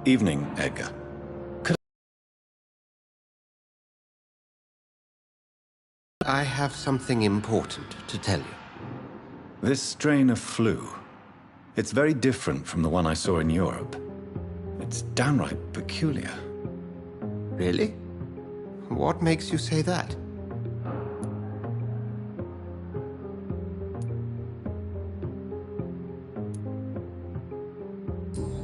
Evening, Edgar. I have something important to tell you. This strain of flu, it's very different from the one I saw in Europe. It's downright peculiar. Really? What makes you say that?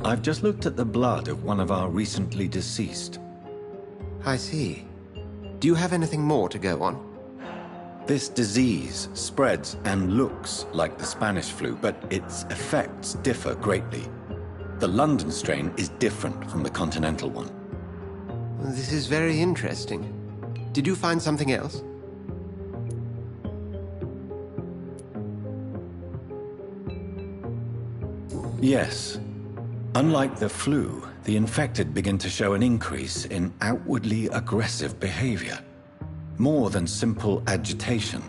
I've just looked at the blood of one of our recently deceased. I see. Do you have anything more to go on? This disease spreads and looks like the Spanish flu, but its effects differ greatly. The London strain is different from the continental one. This is very interesting. Did you find something else? Yes. Unlike the flu, the infected begin to show an increase in outwardly aggressive behavior. More than simple agitation.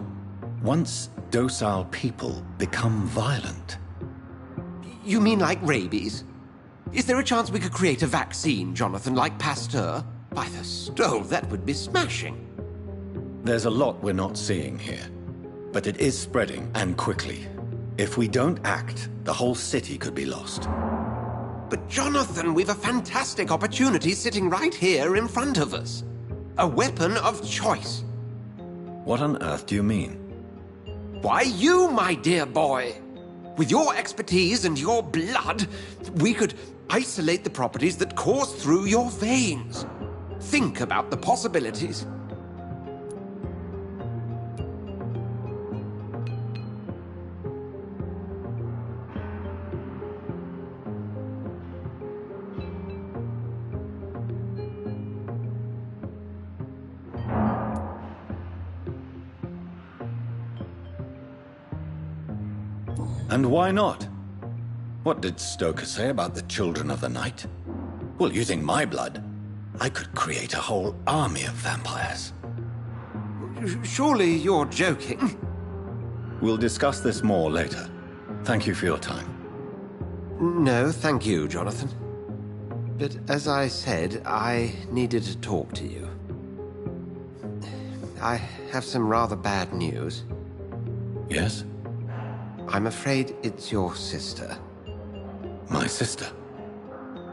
Once docile people become violent. You mean like rabies? Is there a chance we could create a vaccine, Jonathan, like Pasteur? By the stove, that would be smashing. There's a lot we're not seeing here. But it is spreading, and quickly. If we don't act, the whole city could be lost. But Jonathan, we've a fantastic opportunity sitting right here in front of us. A weapon of choice. What on earth do you mean? Why, you, my dear boy. With your expertise and your blood, we could isolate the properties that course through your veins. Think about the possibilities. And why not? What did Stoker say about the Children of the Night? Well, using my blood, I could create a whole army of vampires. Surely you're joking. We'll discuss this more later. Thank you for your time. No, thank you, Jonathan. But as I said, I needed to talk to you. I have some rather bad news. Yes? I'm afraid it's your sister. My sister?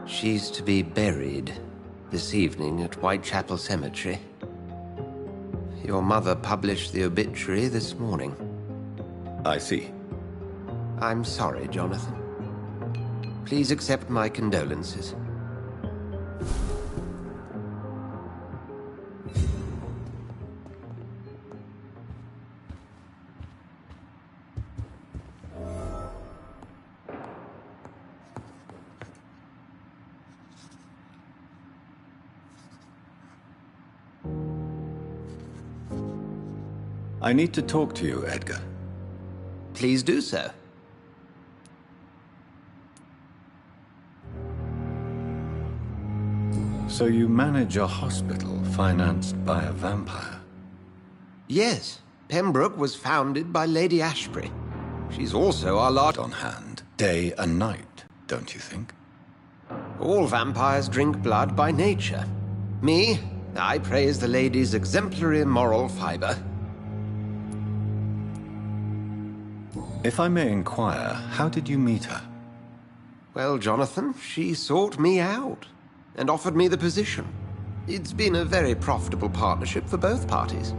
She's to be buried this evening at Whitechapel Cemetery. Your mother published the obituary this morning. I see. I'm sorry, Jonathan. Please accept my condolences. I need to talk to you, Edgar. Please do so. So you manage a hospital financed by a vampire? Yes, Pembroke was founded by Lady Ashbury. She's also our large On hand, day and night, don't you think? All vampires drink blood by nature. Me, I praise the lady's exemplary moral fiber. If I may inquire, how did you meet her? Well, Jonathan, she sought me out and offered me the position. It's been a very profitable partnership for both parties.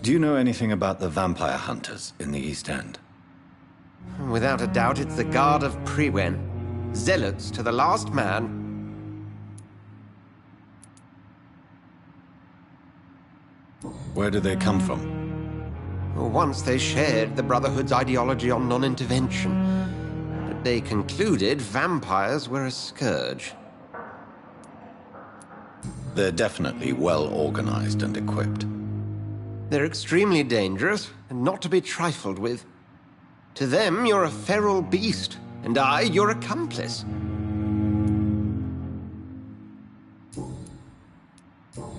Do you know anything about the vampire hunters in the East End? Without a doubt, it's the Guard of Prewen. Zealots to the last man. Where do they come from? Once they shared the Brotherhood's ideology on non-intervention, but they concluded vampires were a scourge. They're definitely well organized and equipped. They're extremely dangerous and not to be trifled with. To them, you're a feral beast, and I your accomplice.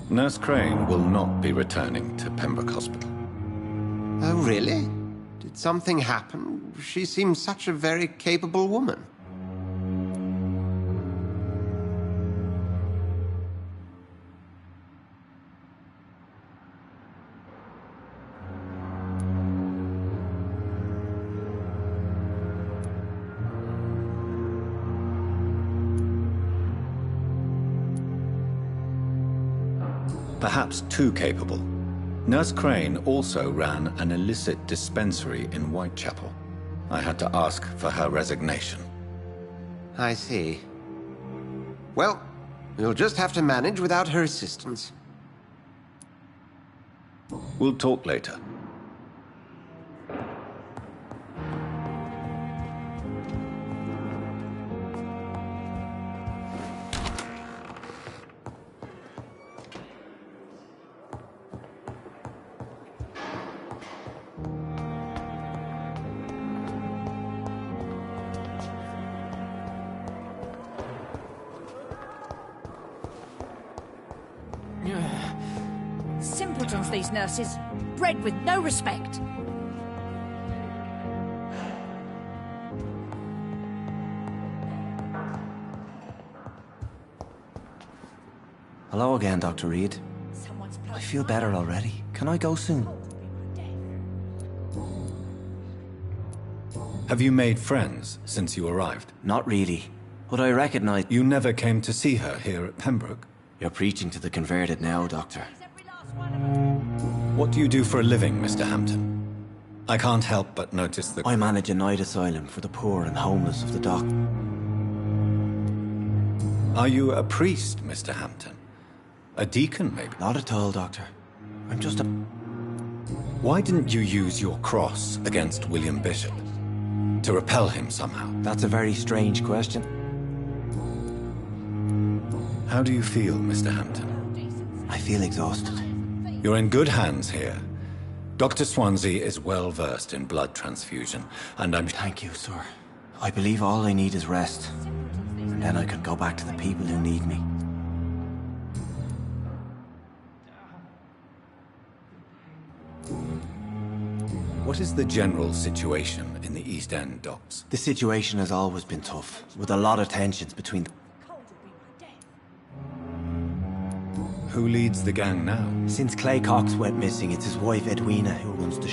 Nurse Crane will not be returning to Pembroke Hospital. Oh, really? Did something happen? She seems such a very capable woman. Perhaps too capable. Nurse Crane also ran an illicit dispensary in Whitechapel. I had to ask for her resignation. I see. Well, you'll just have to manage without her assistance. We'll talk later. Simpletons, these nurses. Bred with no respect. Hello again, Dr. Reed. Someone's I feel better already. Can I go soon? Have you made friends since you arrived? Not really, but I recognize... You never came to see her here at Pembroke? You're preaching to the converted now, Doctor. What do you do for a living, Mr. Hampton? I can't help but notice that... I manage a night asylum for the poor and homeless of the dock. Are you a priest, Mr. Hampton? A deacon, maybe? Not at all, Doctor. I'm just a... Why didn't you use your cross against William Bishop? To repel him somehow? That's a very strange question. How do you feel, Mr. Hampton? I feel exhausted. You're in good hands here. Dr. Swansea is well versed in blood transfusion, and I'm... Thank you, sir. I believe all I need is rest. And then I can go back to the people who need me. What is the general situation in the East End docks? The situation has always been tough, with a lot of tensions between... Who leads the gang now? Since Clay Cox went missing, it's his wife Edwina who runs the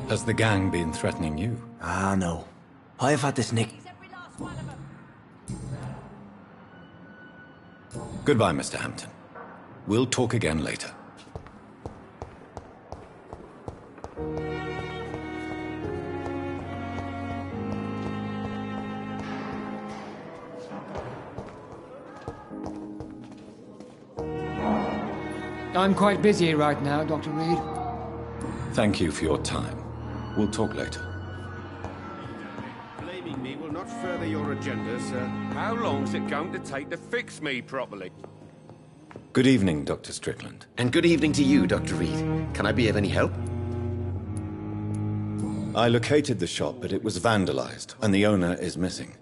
Has the gang been threatening you? Ah, no. I've had this nick... Goodbye, Mr. Hampton. We'll talk again later. I'm quite busy right now, Dr. Reed. Thank you for your time. We'll talk later. Blaming me will not further your agenda, sir. How long's it going to take to fix me properly? Good evening, Dr. Strickland. And good evening to you, Dr. Reed. Can I be of any help? I located the shop, but it was vandalized, and the owner is missing.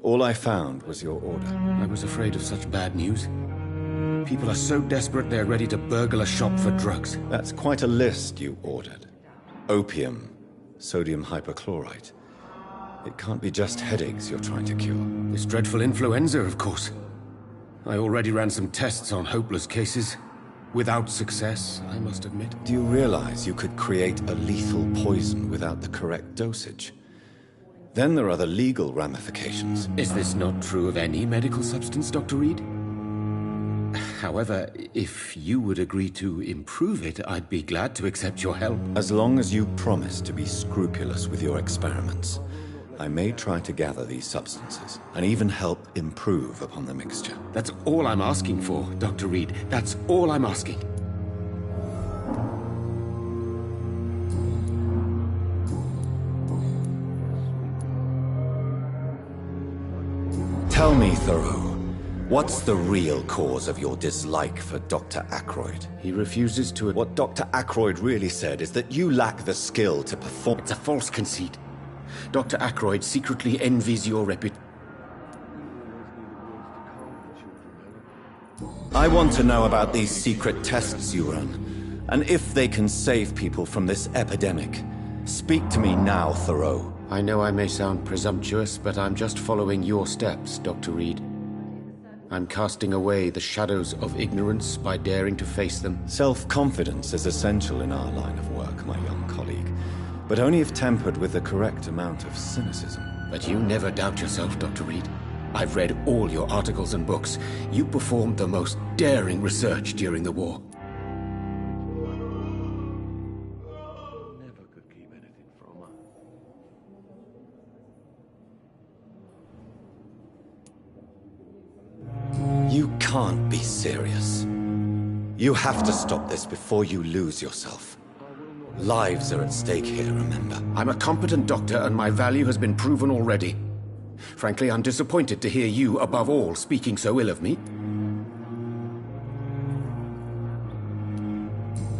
All I found was your order. I was afraid of such bad news. People are so desperate they're ready to burgle a shop for drugs. That's quite a list you ordered. Opium, sodium hypochlorite. It can't be just headaches you're trying to cure. This dreadful influenza, of course. I already ran some tests on hopeless cases. Without success, I must admit. Do you realize you could create a lethal poison without the correct dosage? Then there are the legal ramifications. Is this not true of any medical substance, Dr. Reed? However, if you would agree to improve it, I'd be glad to accept your help. As long as you promise to be scrupulous with your experiments, I may try to gather these substances, and even help improve upon the mixture. That's all I'm asking for, Dr. Reed. That's all I'm asking. Tell me, Thoreau, what's the real cause of your dislike for Dr. Ackroyd? He refuses to... What Dr. Ackroyd really said is that you lack the skill to perform... It's a false conceit. Dr. Ackroyd secretly envies your reputation. I want to know about these secret tests you run, and if they can save people from this epidemic. Speak to me now, Thoreau. I know I may sound presumptuous, but I'm just following your steps, Dr. Reed. I'm casting away the shadows of ignorance by daring to face them. Self-confidence is essential in our line of work, my young colleague, but only if tempered with the correct amount of cynicism. But you never doubt yourself, Dr. Reed. I've read all your articles and books. You performed the most daring research during the war. Never could keep anything from her. You can't be serious. You have to stop this before you lose yourself. Lives are at stake here, remember? I'm a competent doctor, and my value has been proven already. Frankly, I'm disappointed to hear you, above all, speaking so ill of me.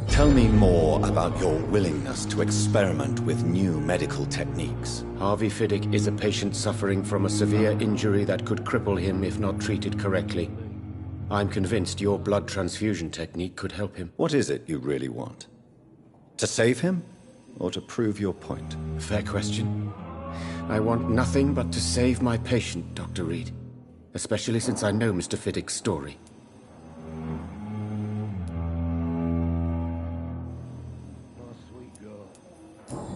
Tell me more about your willingness to experiment with new medical techniques. Harvey Fiddick is a patient suffering from a severe injury that could cripple him if not treated correctly. I'm convinced your blood transfusion technique could help him. What is it you really want? To save him, or to prove your point? Fair question. I want nothing but to save my patient, Dr. Reed. Especially since I know Mr. Fiddick's story.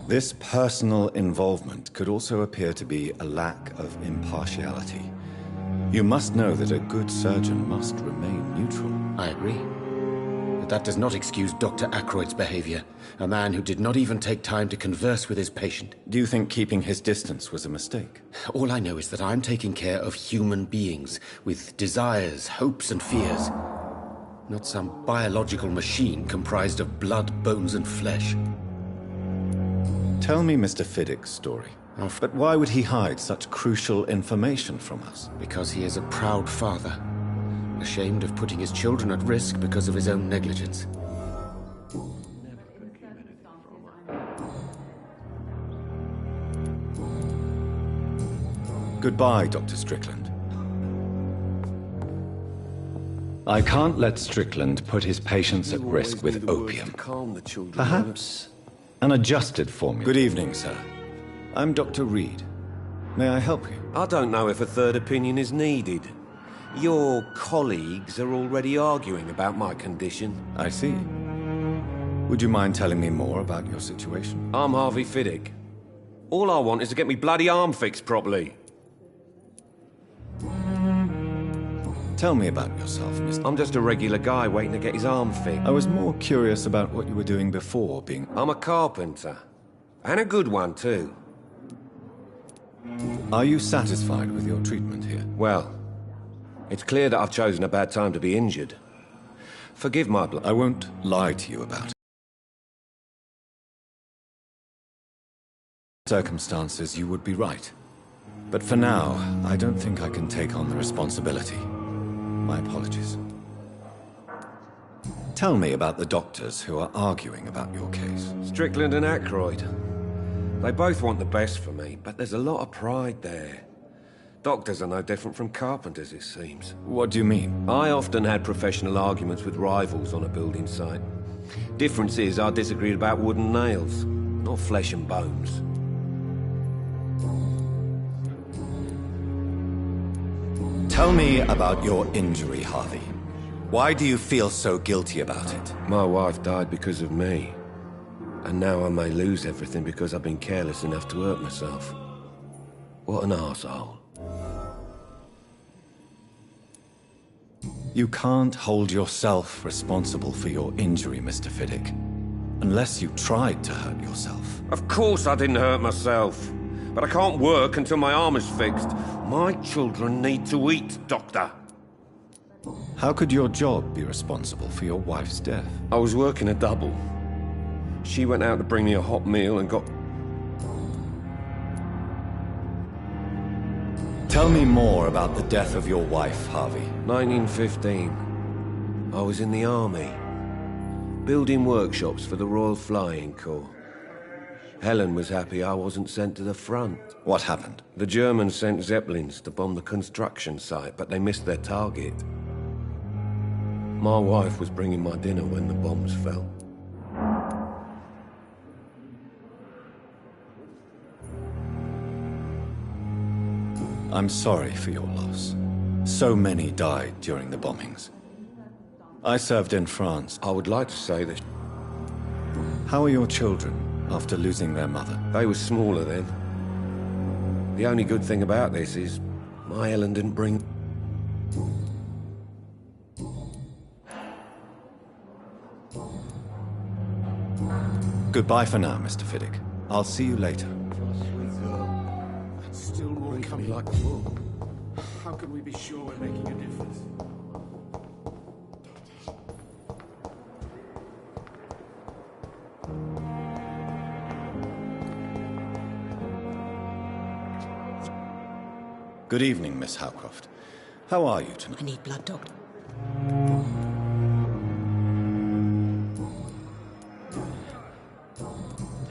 This personal involvement could also appear to be a lack of impartiality. You must know that a good surgeon must remain neutral. I agree. But that does not excuse Dr. Ackroyd's behavior. A man who did not even take time to converse with his patient. Do you think keeping his distance was a mistake? All I know is that I'm taking care of human beings with desires, hopes, and fears. Not some biological machine comprised of blood, bones, and flesh. Tell me Mr. Fiddick's story. But why would he hide such crucial information from us? Because he is a proud father. Ashamed of putting his children at risk because of his own negligence. Goodbye, Dr. Strickland. I can't let Strickland put his patients at risk with opium. Perhaps an adjusted formula. Good evening, sir. I'm Dr. Reed. May I help you? I don't know if a third opinion is needed. Your colleagues are already arguing about my condition. I see. Would you mind telling me more about your situation? I'm Harvey Fiddick. All I want is to get me bloody arm fixed properly. Tell me about yourself, Mr. I'm just a regular guy waiting to get his arm fixed. I was more curious about what you were doing before being... I'm a carpenter. And a good one, too. Are you satisfied with your treatment here? Well, it's clear that I've chosen a bad time to be injured. Forgive my I won't lie to you about it. Circumstances, you would be right. But for now, I don't think I can take on the responsibility. My apologies. Tell me about the doctors who are arguing about your case. Strickland and Ackroyd. They both want the best for me, but there's a lot of pride there. Doctors are no different from carpenters, it seems. What do you mean? I often had professional arguments with rivals on a building site. Difference is I disagreed about wood and nails, not flesh and bones. Tell me about your injury, Harvey. Why do you feel so guilty about it? My wife died because of me. And now I may lose everything because I've been careless enough to hurt myself. What an arsehole. You can't hold yourself responsible for your injury, Mr. Fiddick. Unless you tried to hurt yourself. Of course I didn't hurt myself. But I can't work until my arm is fixed. My children need to eat, Doctor. How could your job be responsible for your wife's death? I was working a double. She went out to bring me a hot meal and got... Tell me more about the death of your wife, Harvey. 1915. I was in the army. Building workshops for the Royal Flying Corps. Helen was happy I wasn't sent to the front. What happened? The Germans sent Zeppelins to bomb the construction site, but they missed their target. My wife was bringing my dinner when the bombs fell. I'm sorry for your loss. So many died during the bombings. I served in France. I would like to say that How are your children after losing their mother? they were smaller then. The only good thing about this is my Helen didn't bring... Goodbye for now, Mr. Fiddick. I'll see you later. Still more coming. like a book. How can we be sure we're making a difference? Good evening, Miss Howcroft. How are you tonight? I need blood, Doctor.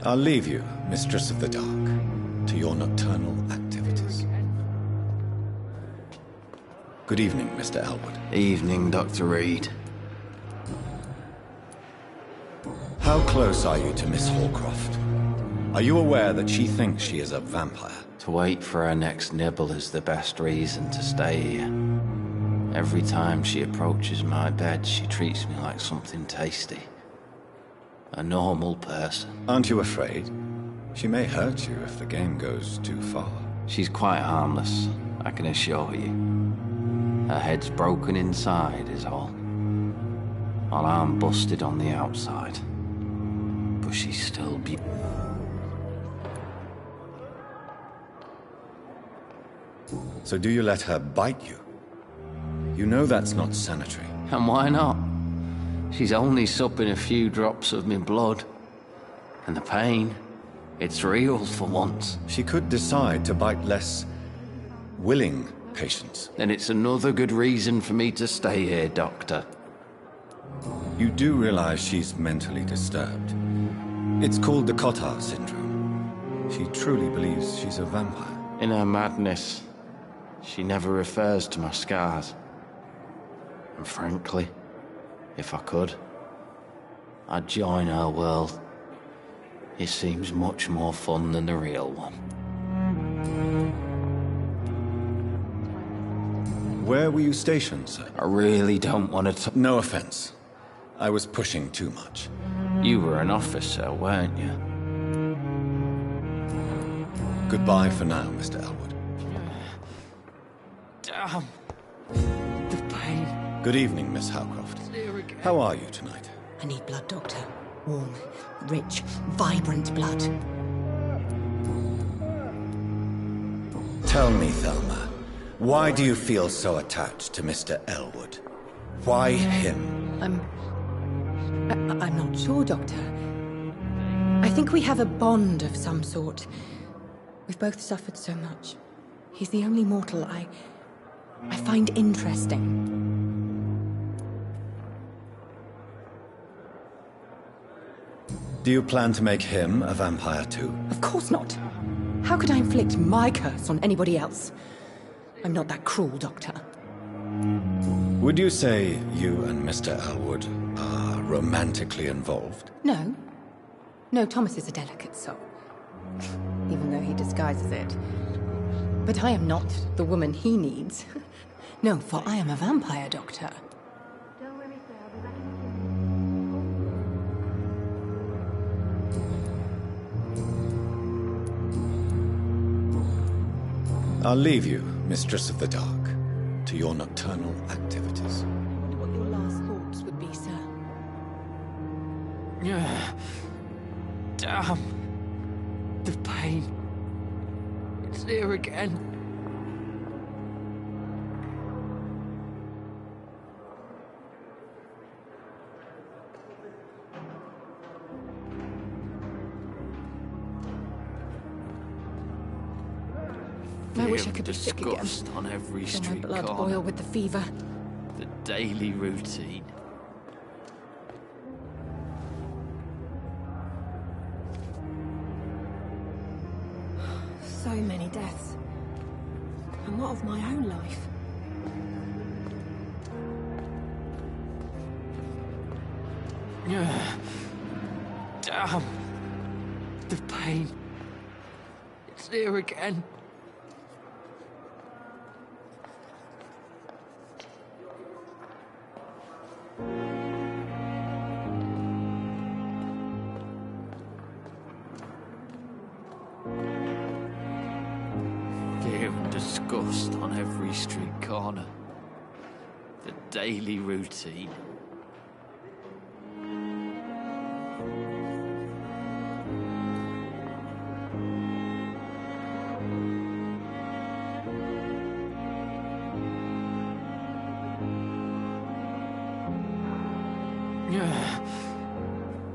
I'll leave you, Mistress of the Dark, to your nocturnal activities. Good evening, Mr. Elwood. Evening, Dr. Reed. How close are you to Miss Hallcroft? Are you aware that she thinks she is a vampire? To wait for her next nibble is the best reason to stay here. Every time she approaches my bed, she treats me like something tasty. A normal person. Aren't you afraid? She may hurt you if the game goes too far. She's quite harmless, I can assure you. Her head's broken inside is all. While I'm busted on the outside. But she's still So do you let her bite you? You know that's not sanitary. And why not? She's only supping a few drops of me blood. And the pain, it's real for once. She could decide to bite less willing patients. Then it's another good reason for me to stay here, Doctor. You do realize she's mentally disturbed. It's called the Cotard syndrome. She truly believes she's a vampire. In her madness, she never refers to my scars. And frankly, if I could, I'd join her world. It seems much more fun than the real one. Where were you stationed, sir? I really don't want to No offense. I was pushing too much. You were an officer, weren't you? Goodbye for now, Mr. Elwood. Damn. The pain. Good evening, Miss Howcroft. How are you tonight? I need blood, Doctor. Warm, rich, vibrant blood. Tell me, Thelma, why do you feel so attached to Mr. Elwood? Why him? I'm not sure, Doctor. I think we have a bond of some sort. We've both suffered so much. He's the only mortal I find interesting. Do you plan to make him a vampire too? Of course not. How could I inflict my curse on anybody else? I'm not that cruel, Doctor. Would you say you and Mr. Elwood are romantically involved? No. No, Thomas is a delicate soul. Even though he disguises it. But I am not the woman he needs. No, for I am a vampire, Doctor. I'll leave you, Mistress of the Dark, to your nocturnal activities. I wonder what your last thoughts would be, sir. Damn. The pain. It's here again. I wish I could be sick again. Disgust on every Feel my street blood corner. boil with the fever. The daily routine. So many deaths. And what of my own life? Damn. The pain. It's there again. Fear and disgust on every street corner. The daily routine.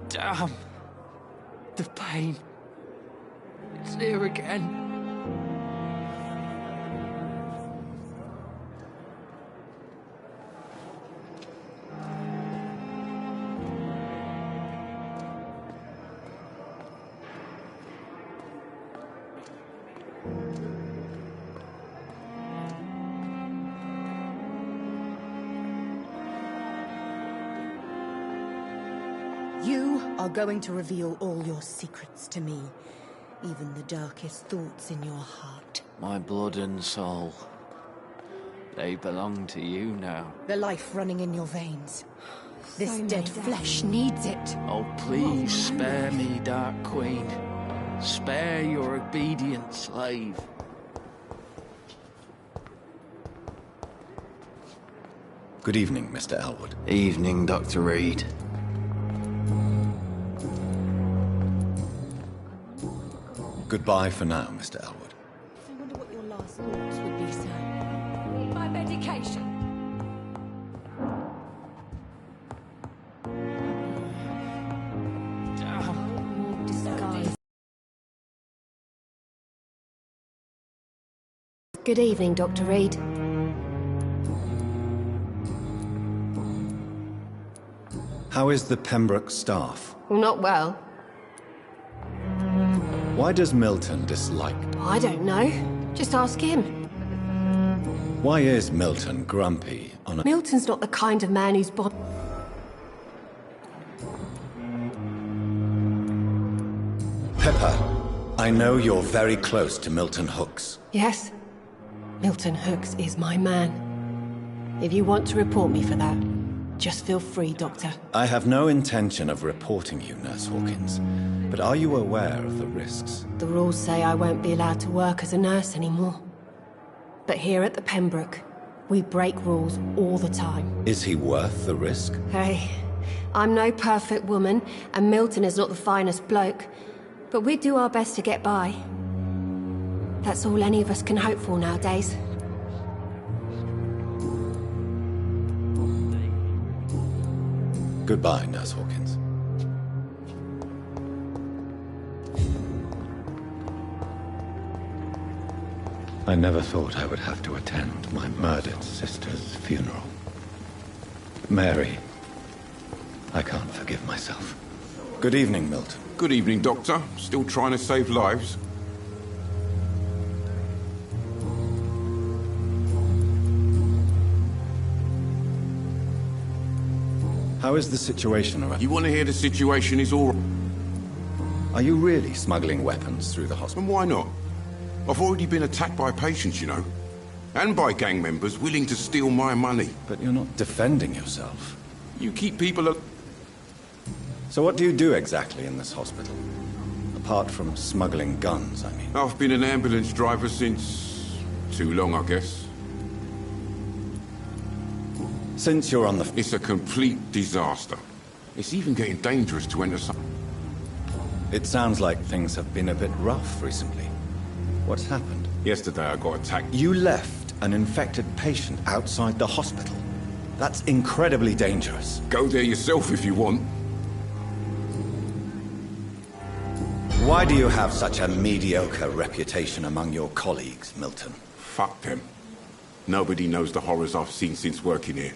Damn. The pain. It's there again. You are going to reveal all your secrets to me, even the darkest thoughts in your heart. My blood and soul. They belong to you now. The life running in your veins. This So many dead deaths. flesh needs it. Oh, please spare me, Dark Queen. Spare your obedient slave. Good evening, Mr. Elwood. Evening, Dr. Reed. Goodbye for now, Mr. Elwood. I wonder what your last thoughts would be, sir. Need my medication. Damn. Disguise. Good evening, Dr. Reed. How is the Pembroke staff? Well, not well. Why does Milton dislike... I don't know. Just ask him. Why is Milton grumpy on a... Milton's not the kind of man who's Pepper, I know you're very close to Milton Hooks. Yes. Milton Hooks is my man. If you want to report me for that, just feel free, Doctor. I have no intention of reporting you, Nurse Hawkins. But are you aware of the risks? The rules say I won't be allowed to work as a nurse anymore. But here at the Pembroke, we break rules all the time. Is he worth the risk? Hey, I'm no perfect woman, and Milton is not the finest bloke. But we do our best to get by. That's all any of us can hope for nowadays. Goodbye, Nurse Hawkins. I never thought I would have to attend my murdered sister's funeral. Mary, I can't forgive myself. Good evening, Milton. Good evening, Doctor. Still trying to save lives? How is the situation around? You want to hear the situation is all... Are you really smuggling weapons through the hospital? And why not? I've already been attacked by patients, you know. And by gang members willing to steal my money. But you're not defending yourself. You keep people... So what do you do exactly in this hospital? Apart from smuggling guns, I mean. I've been an ambulance driver since... too long, I guess. Since you're on the... It's a complete disaster. It's even getting dangerous to enter some... It sounds like things have been a bit rough recently. What's happened? Yesterday I got attacked. You left an infected patient outside the hospital. That's incredibly dangerous. Go there yourself if you want. Why do you have such a mediocre reputation among your colleagues, Milton? Fuck them. Nobody knows the horrors I've seen since working here.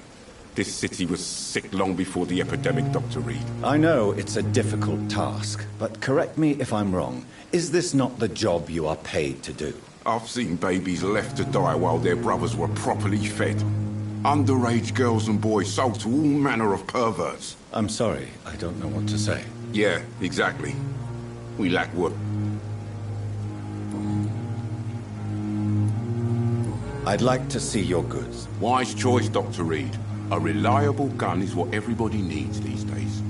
This city was sick long before the epidemic, Dr. Reed. I know it's a difficult task, but correct me if I'm wrong. Is this not the job you are paid to do? I've seen babies left to die while their brothers were properly fed. Underage girls and boys sold to all manner of perverts. I'm sorry, I don't know what to say. Yeah, exactly. We lack work. I'd like to see your goods. Wise choice, Dr. Reed. A reliable gun is what everybody needs these days.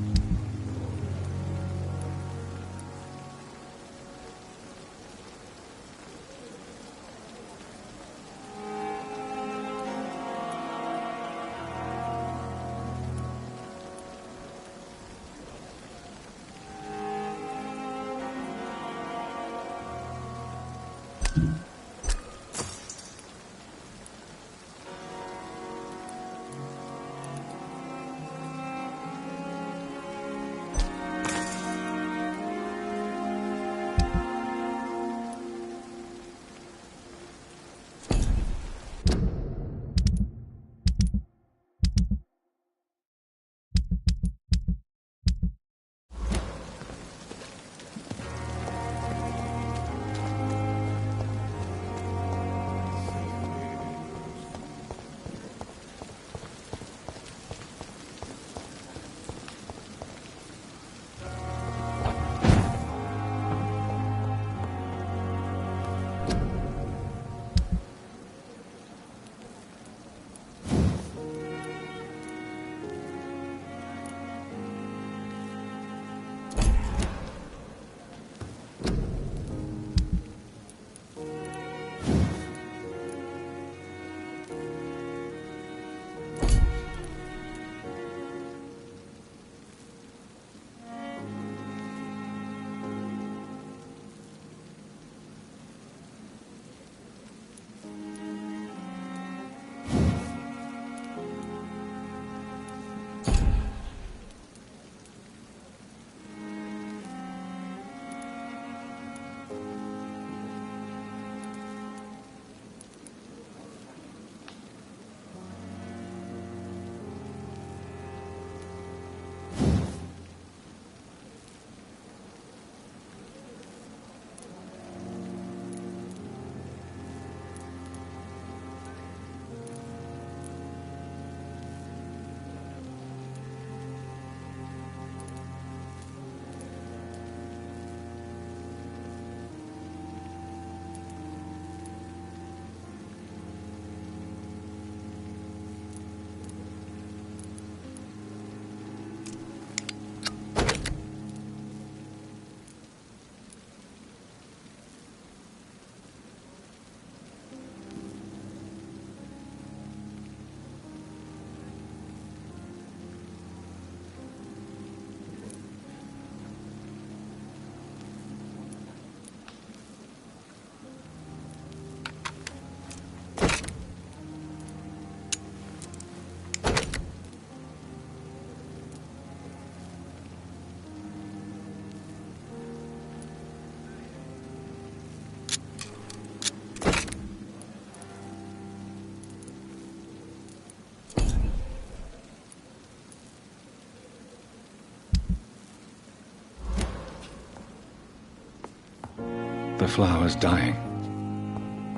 The flower's dying.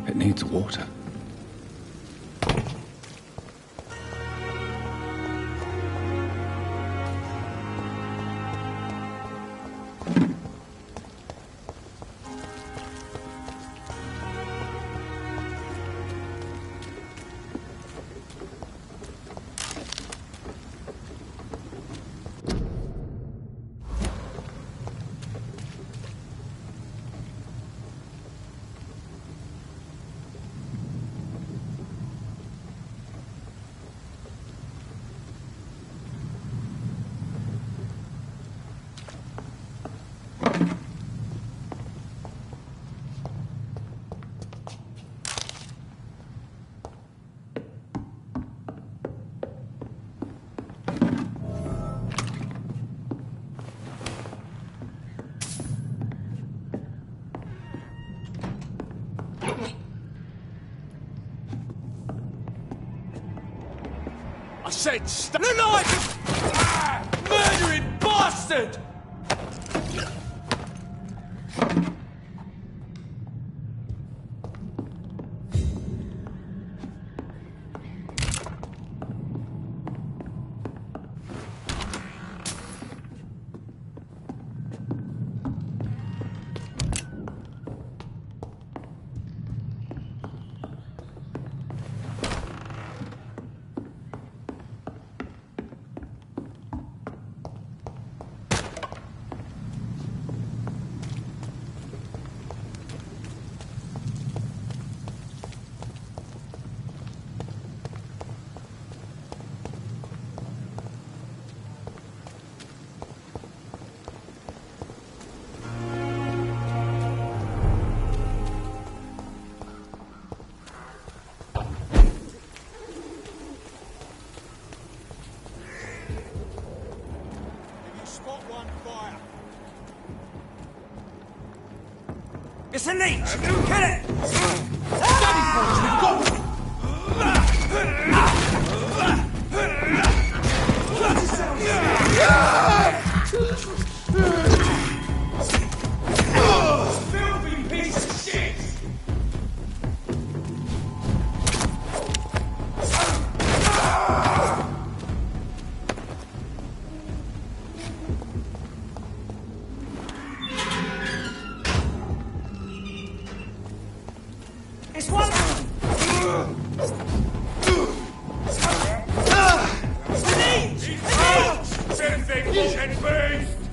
It needs water. I said stop the knife! Ah, murdering bastard! It's a leech! Kill it! Filthy piece of shit! It's one! Something should be!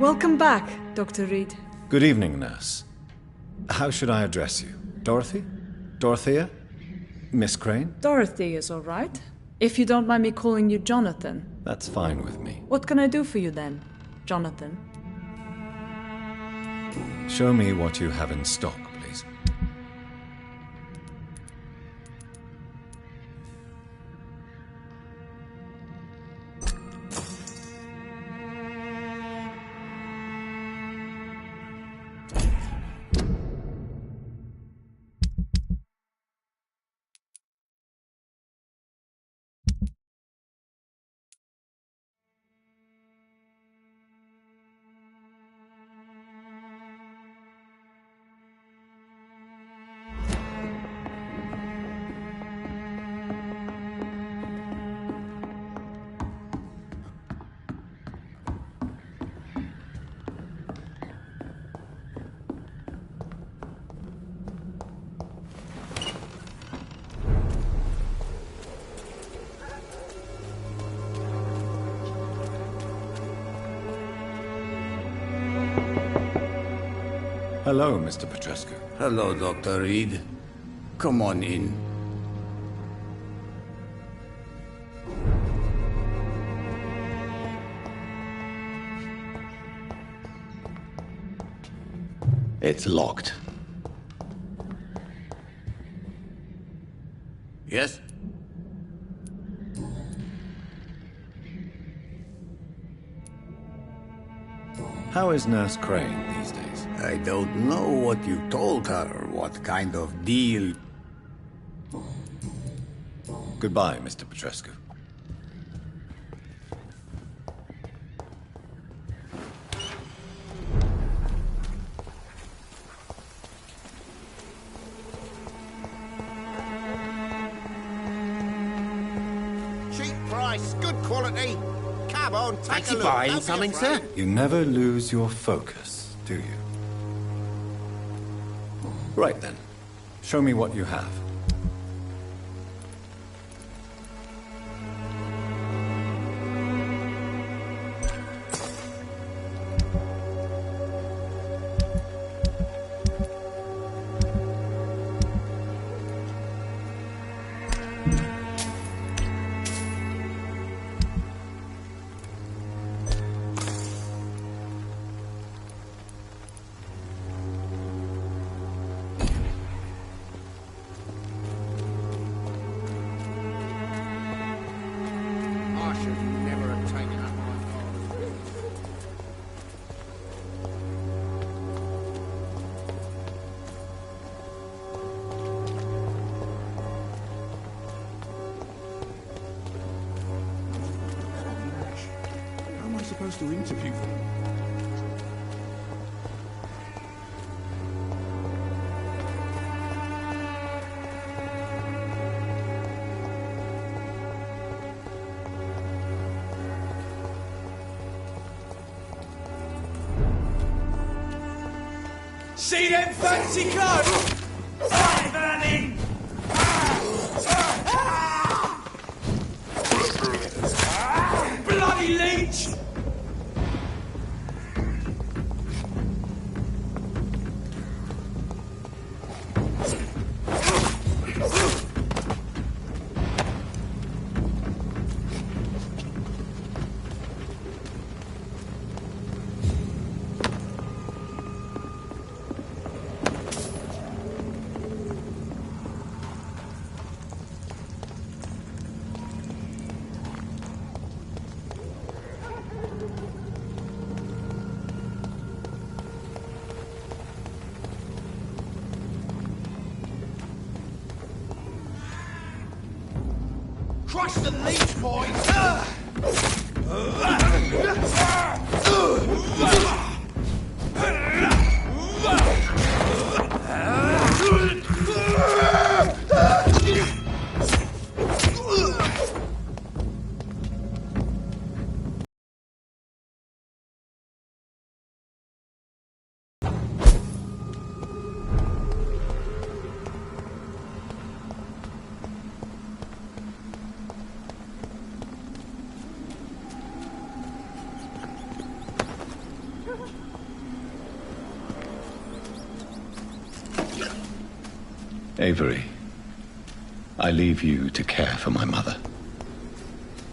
Welcome back, Dr. Reed. Good evening, nurse. How should I address you? Dorothy? Dorothea? Miss Crane? Dorothy is all right. If you don't mind me calling you Jonathan. That's fine with me. What can I do for you then, Jonathan? Show me what you have in stock, please. Hello, Mr. Petrescu. Hello, Dr. Reed. Come on in. It's locked. Yes? How is Nurse Crane these days? I don't know what you told her, what kind of deal. Goodbye, Mr. Petrescu. Cheap price, good quality. Come on, take Fancy a look. buying Don't be something, afraid. sir? You never lose your focus, do you? Right then. Show me what you have. I should never have taken up my father. How am I supposed to interview them? See them fancy clothes? Fire burning! Bloody leech! Crush the leech, boys! Avery, I leave you to care for my mother.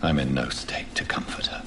I'm in no state to comfort her.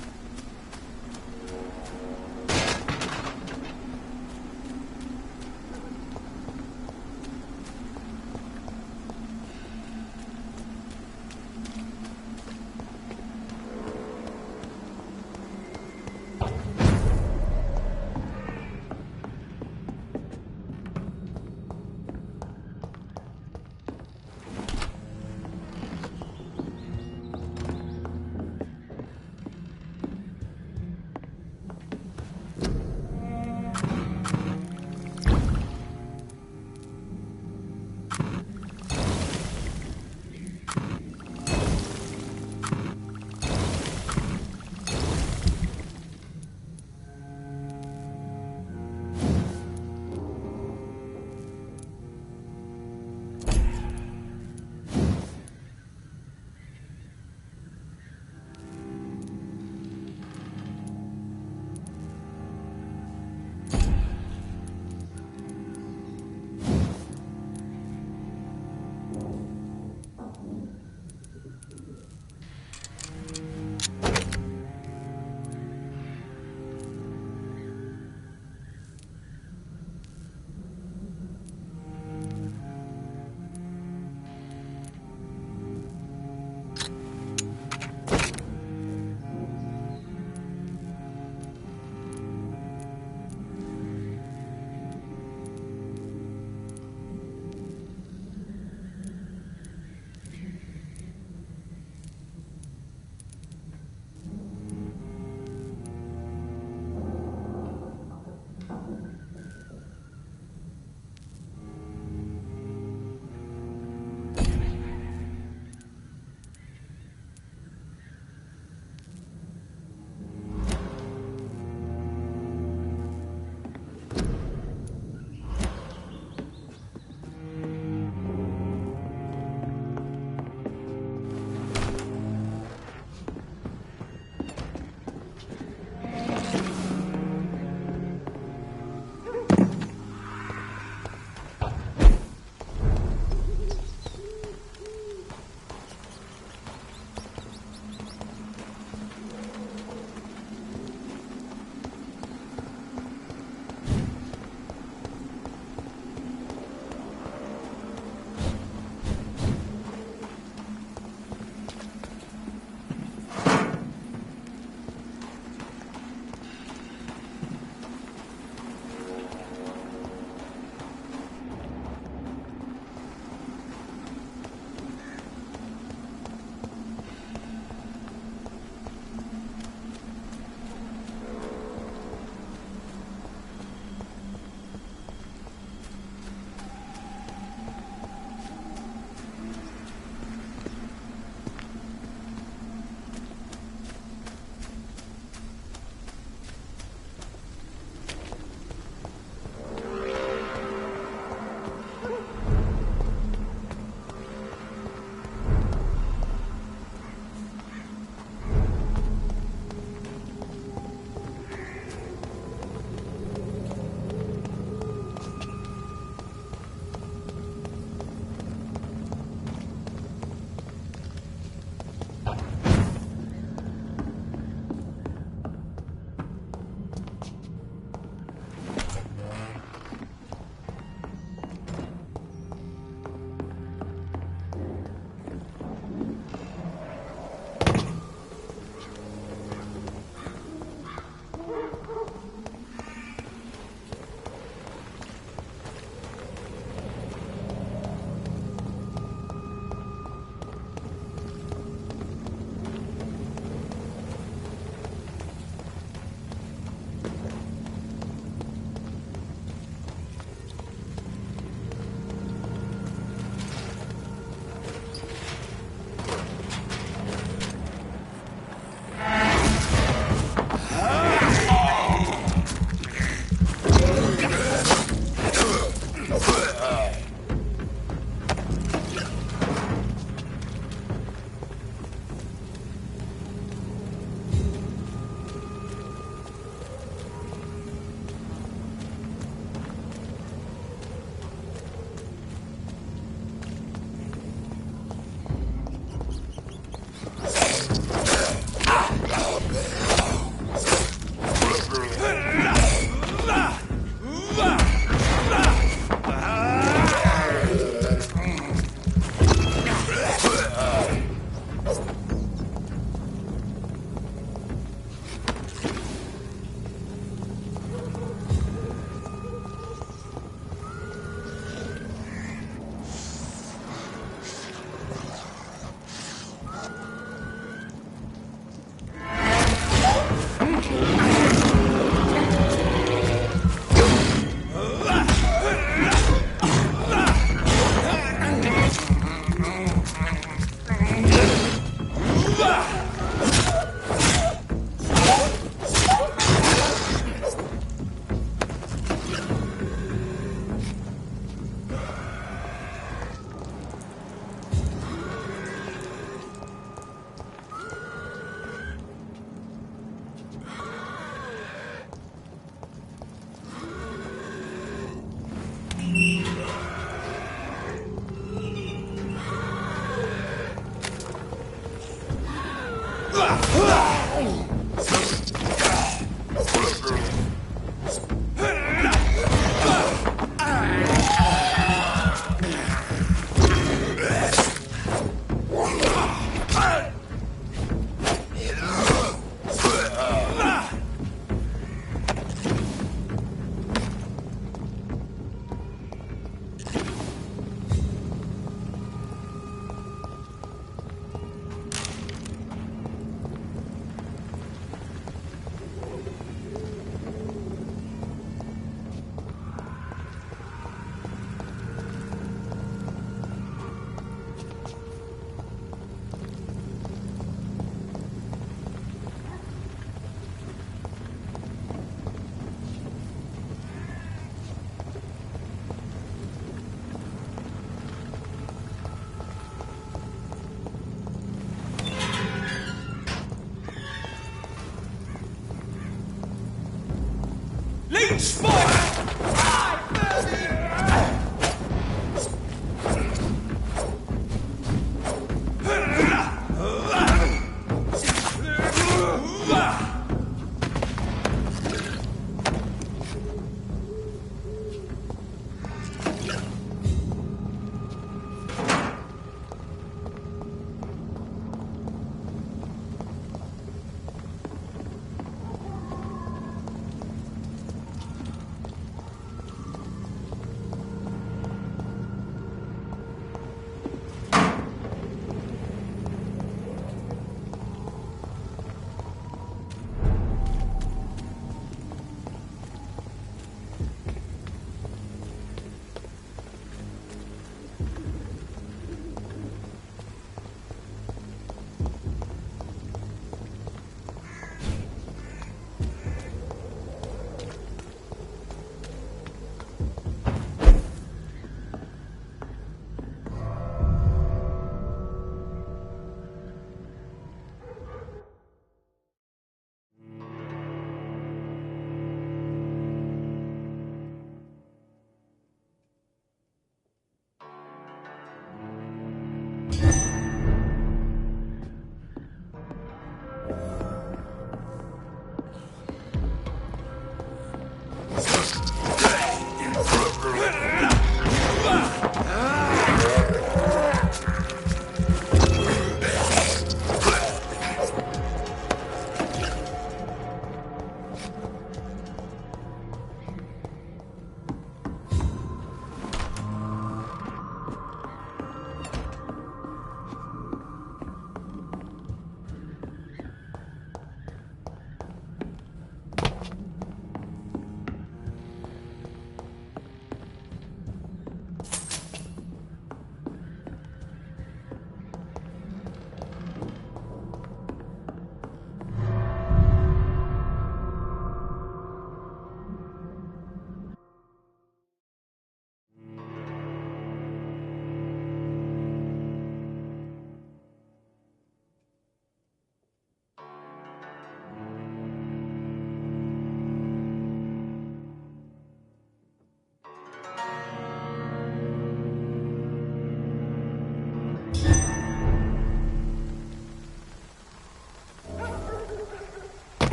Leech fire!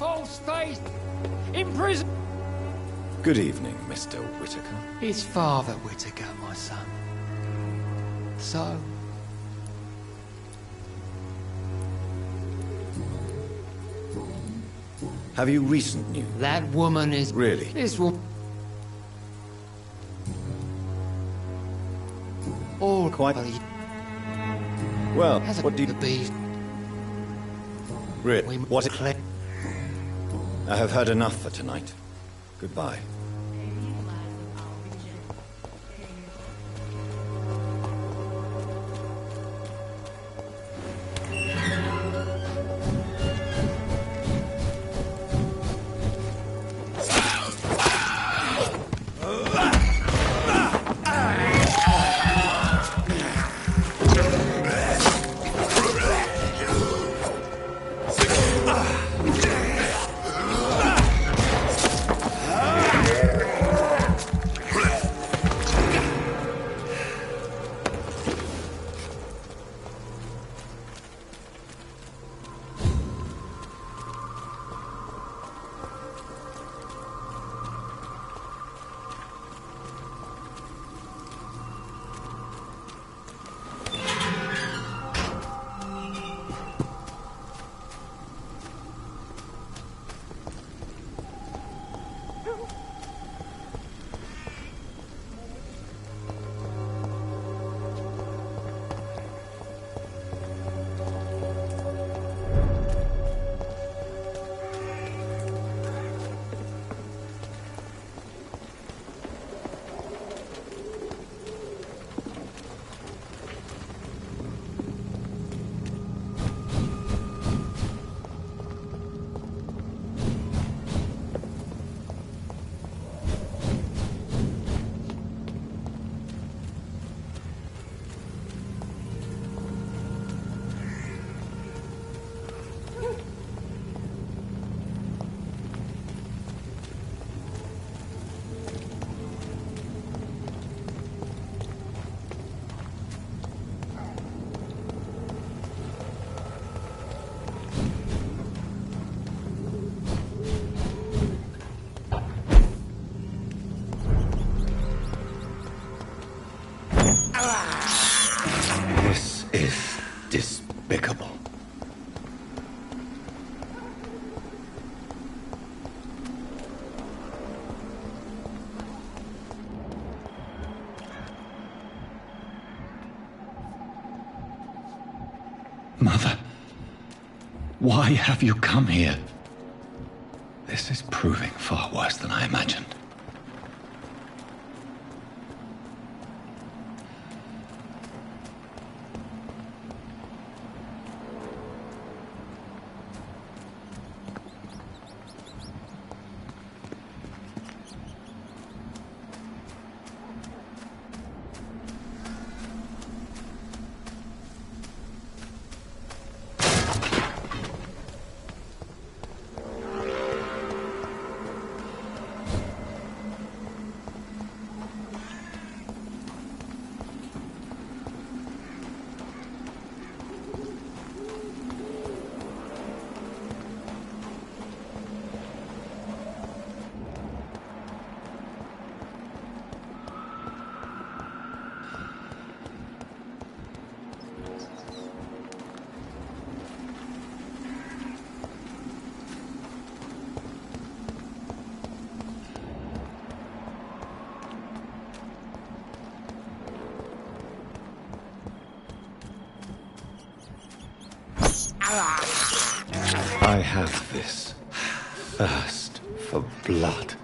false faith! In prison! Good evening, Mr. Whitaker. It's Father Whitaker, my son. So? Have you recent news? That woman is... Really? This woman... All quite... Well, has what do you... be... Really? What a... I have heard enough for tonight. Goodbye. Why have you come here? This is proving far worse than I imagined. I have this thirst for blood.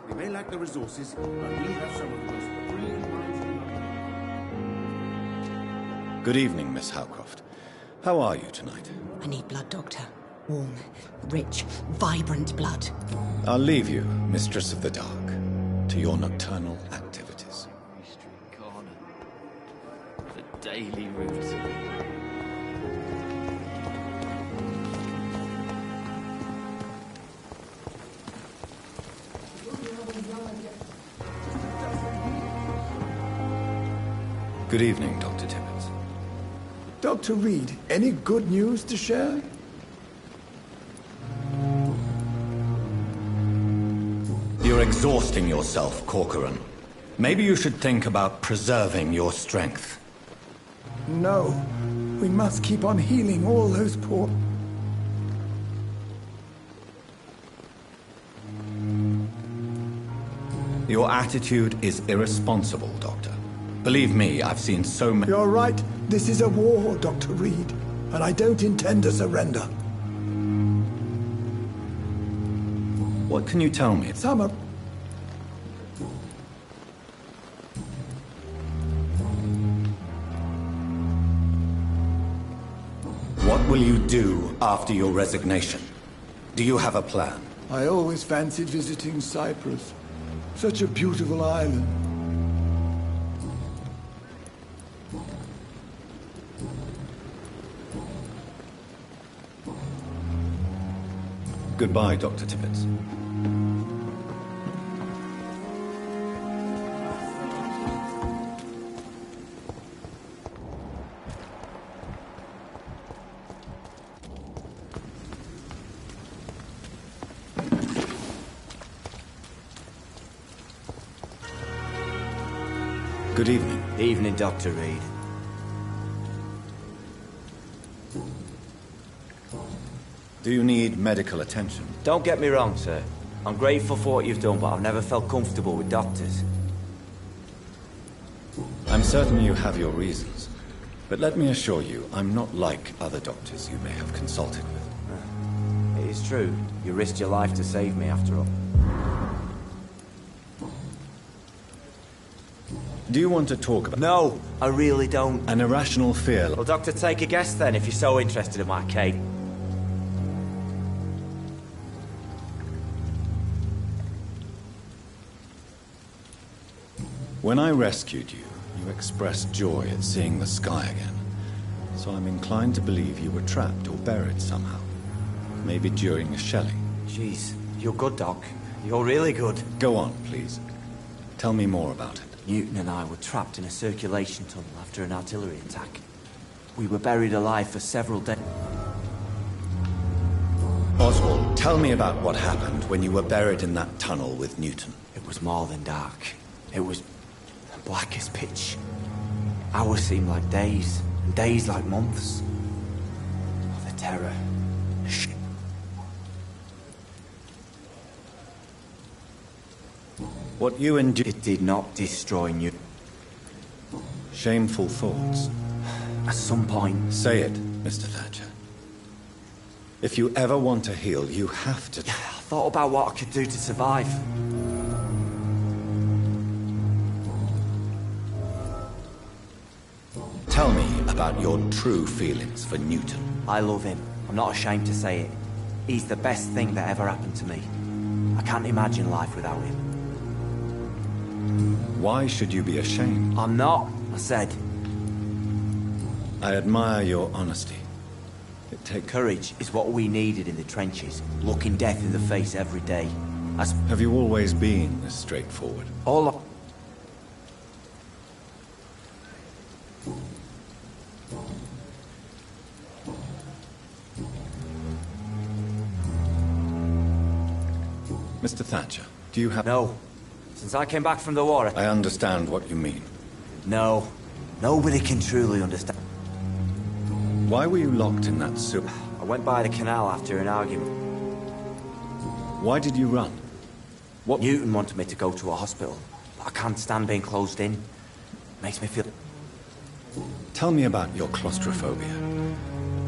We may lack the resources, but we have some of the most brilliant minds in the... Good evening, Miss Howcroft. How are you tonight? I need blood, Doctor. Warm, rich, vibrant blood. I'll leave you, Mistress of the Dark, to your nocturnal activities. Street corner. The daily route. Good evening, Dr. Tibbets. Dr. Reed, any good news to share? You're exhausting yourself, Corcoran. Maybe you should think about preserving your strength. No. We must keep on healing all those poor... Your attitude is irresponsible, Doctor. Believe me, I've seen so many... You're right. This is a war, Dr. Reed. And I don't intend to surrender. What can you tell me? Summer... What will you do after your resignation? Do you have a plan? I always fancied visiting Cyprus. Such a beautiful island. Goodbye, Dr. Tibbets. Good evening. Evening, Dr. Reed. Do you need medical attention? Don't get me wrong, sir. I'm grateful for what you've done, but I've never felt comfortable with doctors. I'm certain you have your reasons. But let me assure you, I'm not like other doctors you may have consulted with. It is true. You risked your life to save me, after all. Do you want to talk about... No, I really don't. An irrational fear... Well, Doctor, take a guess then, if you're so interested in my case. When I rescued you, you expressed joy at seeing the sky again. So I'm inclined to believe you were trapped or buried somehow. Maybe during a shelling. Jeez, you're good, Doc. You're really good. Go on, please. Tell me more about it. Newton and I were trapped in a circulation tunnel after an artillery attack. We were buried alive for several days. Oswald, tell me about what happened when you were buried in that tunnel with Newton. It was more than dark. It was black as pitch. Hours seemed like days, and days like months. Oh, the terror. What you endured... It did not destroy Newton. Shameful thoughts. At some point... Say it, Mr. Thatcher. If you ever want to heal, you have to... I thought about what I could do to survive. Tell me about your true feelings for Newton. I love him. I'm not ashamed to say it. He's the best thing that ever happened to me. I can't imagine life without him. Why should you be ashamed? I'm not, I said. I admire your honesty. It takes... Courage is what we needed in the trenches, looking death in the face every day. Have you always been this straightforward? Mr. Thatcher, do you have... No. Since I came back from the war... I understand what you mean. No. Nobody can truly understand. Why were you locked in that sewer? I went by the canal after an argument. Why did you run? What? Newton wanted me to go to a hospital. I can't stand being closed in. Makes me feel... Tell me about your claustrophobia.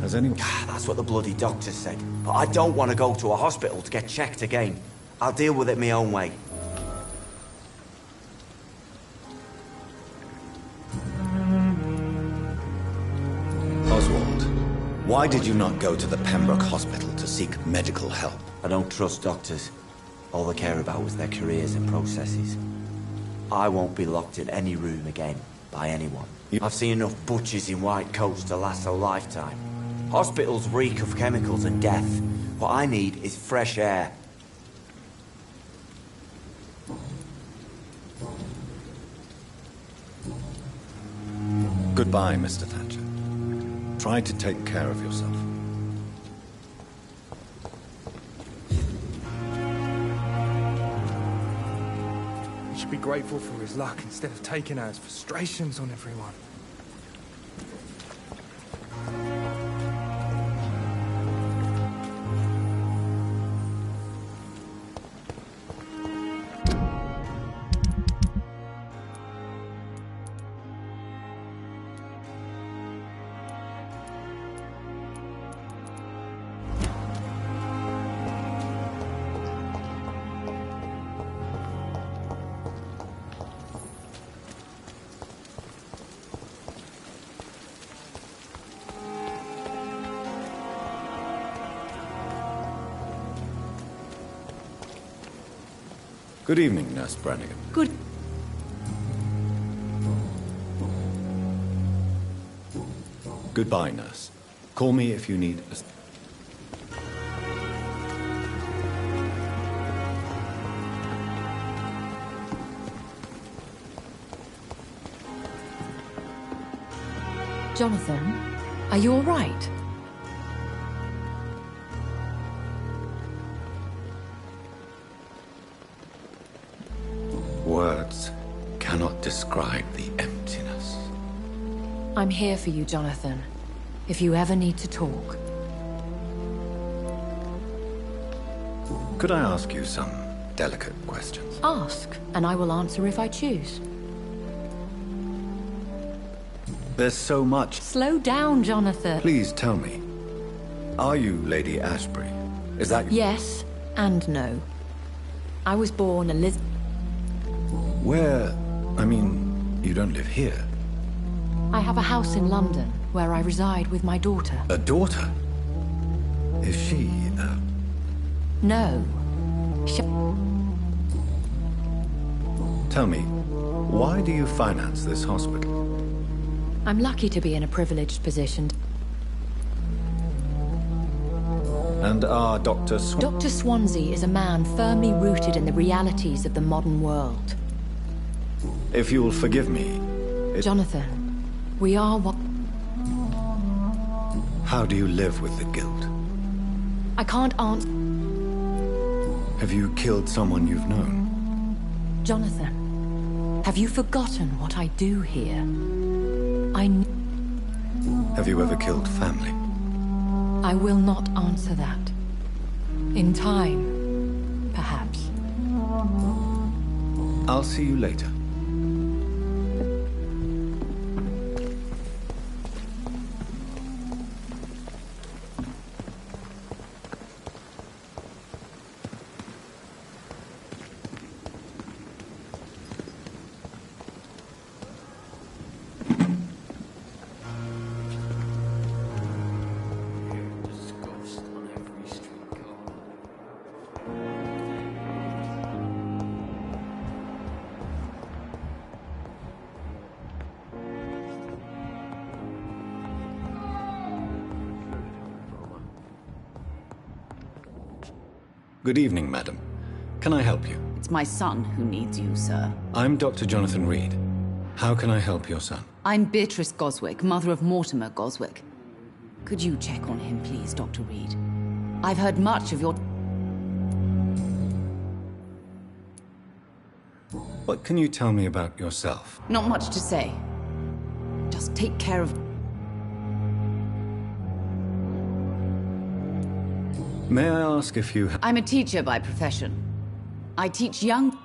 Has anyone... That's what the bloody doctor said. But I don't want to go to a hospital to get checked again. I'll deal with it my own way. Oswald, why did you not go to the Pembroke Hospital to seek medical help? I don't trust doctors. All they care about was their careers and processes. I won't be locked in any room again by anyone. I've seen enough butchers in white coats to last a lifetime. Hospitals reek of chemicals and death. What I need is fresh air. Goodbye, Mr. Thatcher. Try to take care of yourself. He should be grateful for his luck instead of taking out his frustrations on everyone. Good evening, Nurse Brannigan. Good. Goodbye, Nurse. Call me if you need... Jonathan, are you all right? Words cannot describe the emptiness. I'm here for you, Jonathan. If you ever need to talk. Could I ask you some delicate questions? Ask, and I will answer if I choose. There's so much. Slow down, Jonathan. Please tell me. Are you Lady Ashbury? Is that... Yes and no. I was born Elizabeth. Where... I mean, you don't live here. I have a house in London, where I reside with my daughter. A daughter? Is she, No. Tell me, why do you finance this hospital? I'm lucky to be in a privileged position. And are Dr. Dr. Swansea is a man firmly rooted in the realities of the modern world. If you will forgive me... Jonathan, we are what... How do you live with the guilt? I can't answer... Have you killed someone you've known? Jonathan, have you forgotten what I do here? Have you ever killed family? I will not answer that. In time, perhaps. I'll see you later. Good evening, madam. Can I help you? It's my son who needs you, sir. I'm Dr. Jonathan Reed. How can I help your son? I'm Beatrice Goswick, mother of Mortimer Goswick. Could you check on him, please, Dr. Reed? I've heard much of your... What can you tell me about yourself? Not much to say. Just take care of... May I ask if you... I'm a teacher by profession. I teach young...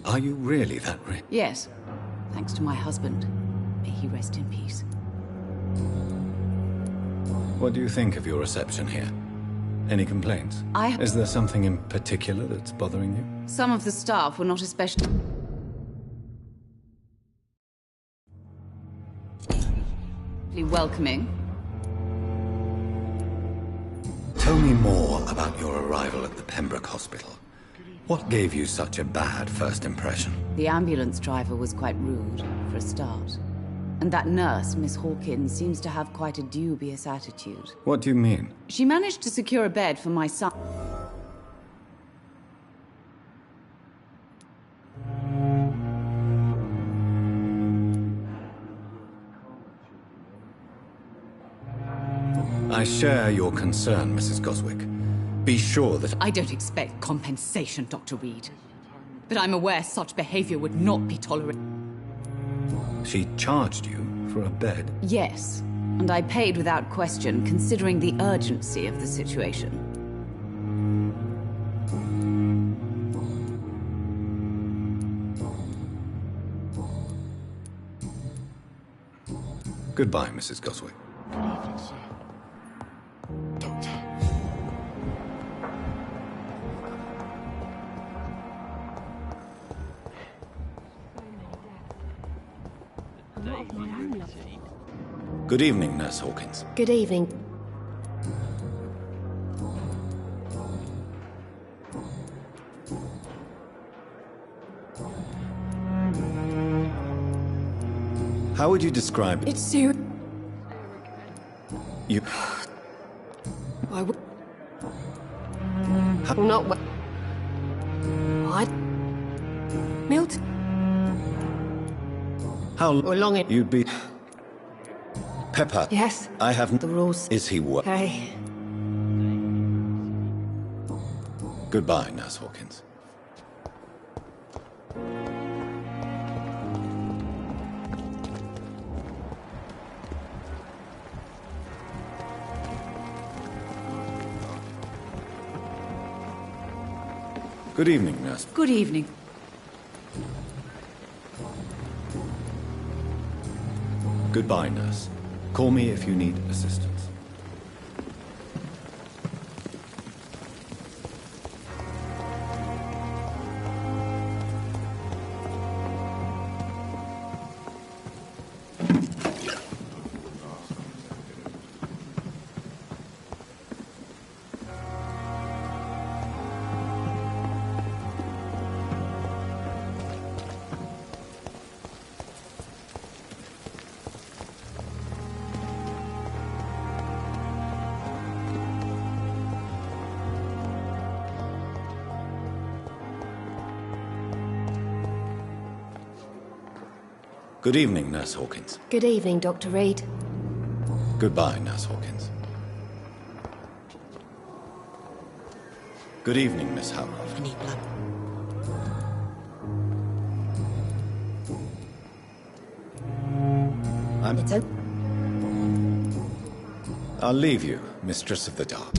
Are you really that rich? Yes, thanks to my husband. May he rest in peace. What do you think of your reception here? Any complaints? Is there something in particular that's bothering you? Some of the staff were not especially... welcoming. Tell me more about your arrival at the Pembroke Hospital. What gave you such a bad first impression? The ambulance driver was quite rude, for a start. And that nurse, Miss Hawkins, seems to have quite a dubious attitude. What do you mean? She managed to secure a bed for my son. I share your concern, Mrs. Goswick. Be sure that... I don't expect compensation, Dr. Reed. But I'm aware such behavior would not be tolerated. She charged you for a bed? Yes, and I paid without question, considering the urgency of the situation. Goodbye, Mrs. Goswick. Good evening, sir. Doctor. Good evening, Nurse Hawkins. Good evening. How would you describe... It's serious. You... I would... Not what... What? Milton? How long it... You'd be... Pepper. Yes? I have... The rules. Is he what? Hey. Goodbye, Nurse Hawkins. Good evening, Nurse. Good evening. Goodbye, Nurse. Call me if you need assistance. Good evening, Nurse Hawkins. Good evening, Dr. Reed. Goodbye, Nurse Hawkins. Good evening, Miss Howcroft. I need blood. It's open. I'll leave you, Mistress of the Dark.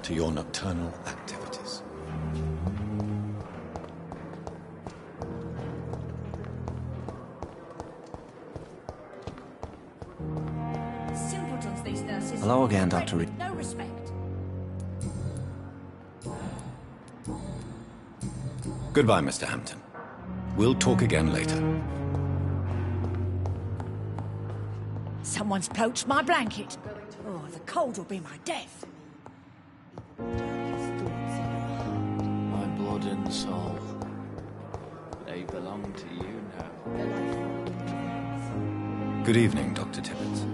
To your nocturnal activities. Simpletons, these nurses. Hello again, Bred Dr. with Reed. No respect. Goodbye, Mr. Hampton. We'll talk again later. Someone's poached my blanket. Oh, the cold will be my death. My blood and soul. They belong to you now. Good evening, Dr. Tibbets.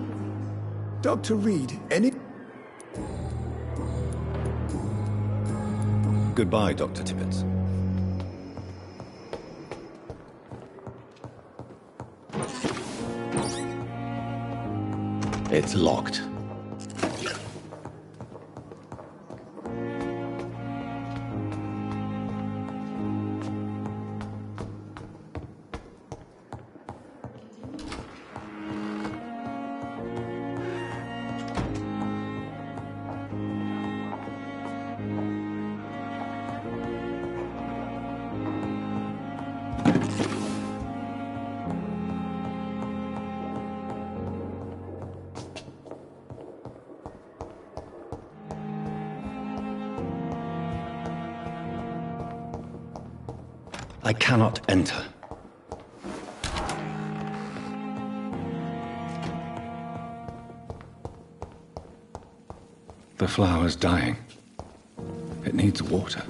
Dr. Reed, any... Goodbye, Dr. Tibbets. It's locked. I cannot enter. The flower's dying. It needs water.